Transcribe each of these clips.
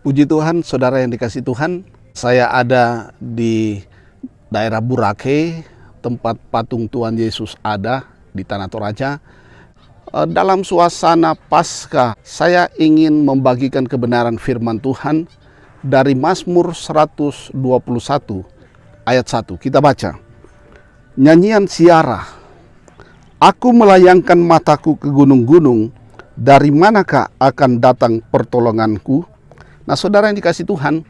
Puji Tuhan, saudara yang dikasih Tuhan, saya ada di daerah Burake, tempat patung Tuhan Yesus ada di Tanah Toraja. Dalam suasana Paskah, saya ingin membagikan kebenaran firman Tuhan dari Mazmur 121 ayat 1. Kita baca. Nyanyian Siara. Aku melayangkan mataku ke gunung-gunung, dari manakah akan datang pertolonganku? Nah, saudara yang dikasih Tuhan,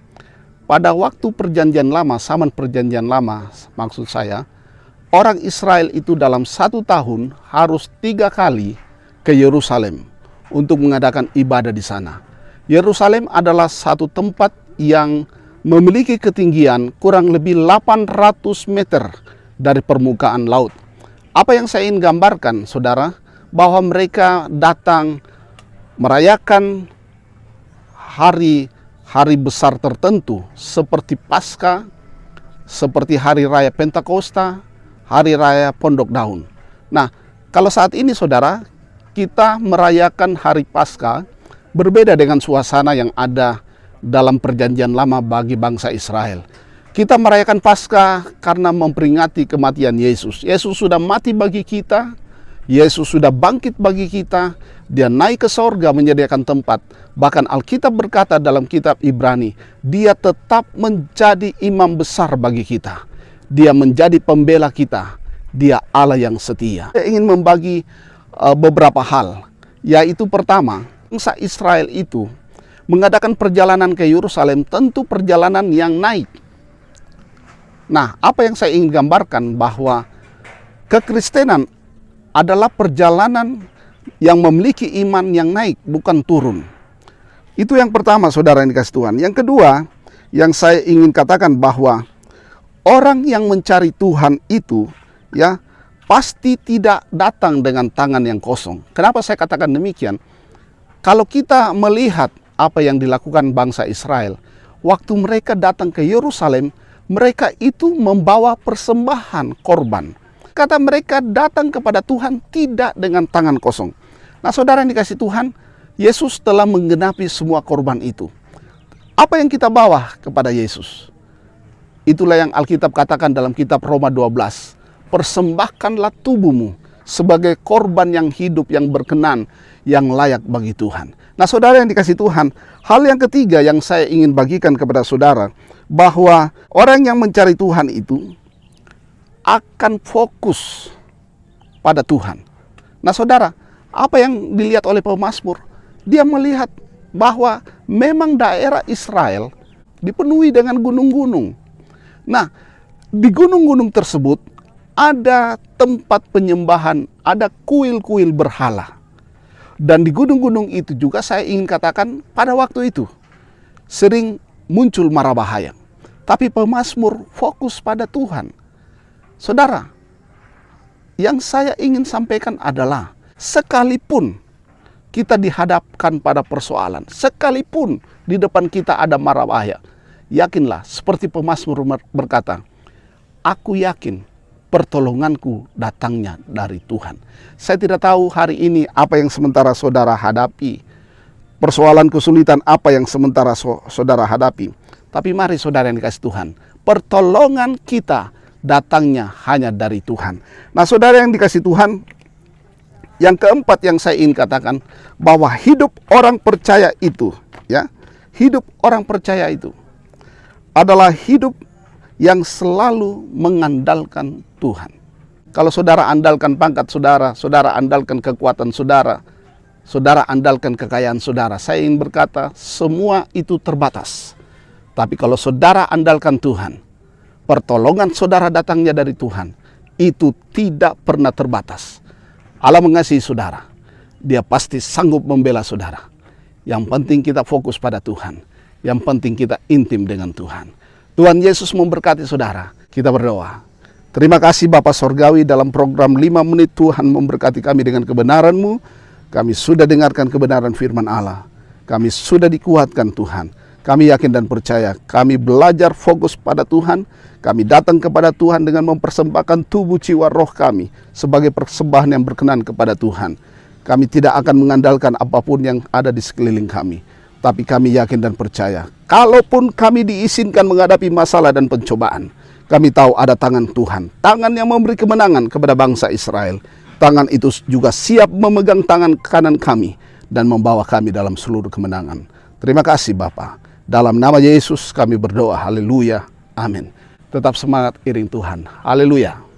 pada waktu perjanjian lama, zaman perjanjian lama maksud saya, orang Israel itu dalam 1 tahun harus 3 kali ke Yerusalem untuk mengadakan ibadah di sana. Yerusalem adalah satu tempat yang memiliki ketinggian kurang lebih 800 meter dari permukaan laut. Apa yang saya ingin gambarkan, saudara, bahwa mereka datang merayakan hari besar tertentu seperti Paskah, seperti hari raya Pentakosta, hari raya Pondok Daun. Nah, kalau saat ini saudara, kita merayakan hari Paskah berbeda dengan suasana yang ada dalam perjanjian lama bagi bangsa Israel. Kita merayakan Paskah karena memperingati kematian Yesus. Yesus sudah mati bagi kita, Yesus sudah bangkit bagi kita, Dia naik ke sorga menyediakan tempat. Bahkan Alkitab berkata dalam kitab Ibrani, Dia tetap menjadi imam besar bagi kita. Dia menjadi pembela kita. Dia Allah yang setia. Saya ingin membagi beberapa hal, yaitu pertama, bangsa Israel itu mengadakan perjalanan ke Yerusalem, tentu perjalanan yang naik. Nah, apa yang saya ingin gambarkan bahwa kekristenan adalah perjalanan yang memiliki iman yang naik, bukan turun. Itu yang pertama, saudara yang dikasih Tuhan. Yang kedua, yang saya ingin katakan bahwa orang yang mencari Tuhan itu, ya, pasti tidak datang dengan tangan yang kosong. Kenapa saya katakan demikian? Kalau kita melihat apa yang dilakukan bangsa Israel, waktu mereka datang ke Yerusalem, mereka itu membawa persembahan korban. Kata mereka datang kepada Tuhan tidak dengan tangan kosong. Nah, saudara yang dikasih Tuhan, Yesus telah menggenapi semua korban itu. Apa yang kita bawa kepada Yesus? Itulah yang Alkitab katakan dalam kitab Roma 12. Persembahkanlah tubuhmu sebagai korban yang hidup, yang berkenan, yang layak bagi Tuhan. Nah, saudara yang dikasih Tuhan, hal yang ketiga yang saya ingin bagikan kepada saudara, bahwa orang yang mencari Tuhan itu akan fokus pada Tuhan. Nah, saudara, apa yang dilihat oleh pemazmur? Dia melihat bahwa memang daerah Israel dipenuhi dengan gunung-gunung. Nah, di gunung-gunung tersebut ada tempat penyembahan, ada kuil-kuil berhala. Dan di gunung-gunung itu juga saya ingin katakan pada waktu itu sering muncul mara bahaya. Tapi pemazmur fokus pada Tuhan. Saudara, yang saya ingin sampaikan adalah sekalipun kita dihadapkan pada persoalan, sekalipun di depan kita ada mara bahaya, yakinlah seperti pemazmur berkata, aku yakin pertolonganku datangnya dari Tuhan. Saya tidak tahu hari ini apa yang sementara saudara hadapi, persoalan kesulitan apa yang sementara saudara hadapi. Tapi mari saudara yang dikasih Tuhan, pertolongan kita datangnya hanya dari Tuhan. Nah, saudara yang dikasih Tuhan, yang keempat yang saya ingin katakan, bahwa hidup orang percaya itu, ya, hidup orang percaya itu adalah hidup yang selalu mengandalkan Tuhan. Kalau saudara andalkan pangkat saudara, saudara andalkan kekuatan saudara, saudara andalkan kekayaan saudara, saya ingin berkata, semua itu terbatas. Tapi kalau saudara andalkan Tuhan, pertolongan saudara datangnya dari Tuhan, itu tidak pernah terbatas. Allah mengasihi saudara, Dia pasti sanggup membela saudara. Yang penting kita fokus pada Tuhan, yang penting kita intim dengan Tuhan. Tuhan Yesus memberkati saudara. Kita berdoa. Terima kasih Bapa Sorgawi, dalam program 5 menit Tuhan memberkati kami dengan kebenaran-Mu. Kami sudah dengarkan kebenaran firman Allah. Kami sudah dikuatkan Tuhan. Kami yakin dan percaya, kami belajar fokus pada Tuhan. Kami datang kepada Tuhan dengan mempersembahkan tubuh, jiwa, roh kami sebagai persembahan yang berkenan kepada Tuhan. Kami tidak akan mengandalkan apapun yang ada di sekeliling kami. Tapi kami yakin dan percaya, kalaupun kami diizinkan menghadapi masalah dan pencobaan, kami tahu ada tangan Tuhan, tangan yang memberi kemenangan kepada bangsa Israel. Tangan itu juga siap memegang tangan kanan kami dan membawa kami dalam seluruh kemenangan. Terima kasih Bapa. Dalam nama Yesus kami berdoa. Haleluya. Amin. Tetap semangat iring Tuhan. Haleluya.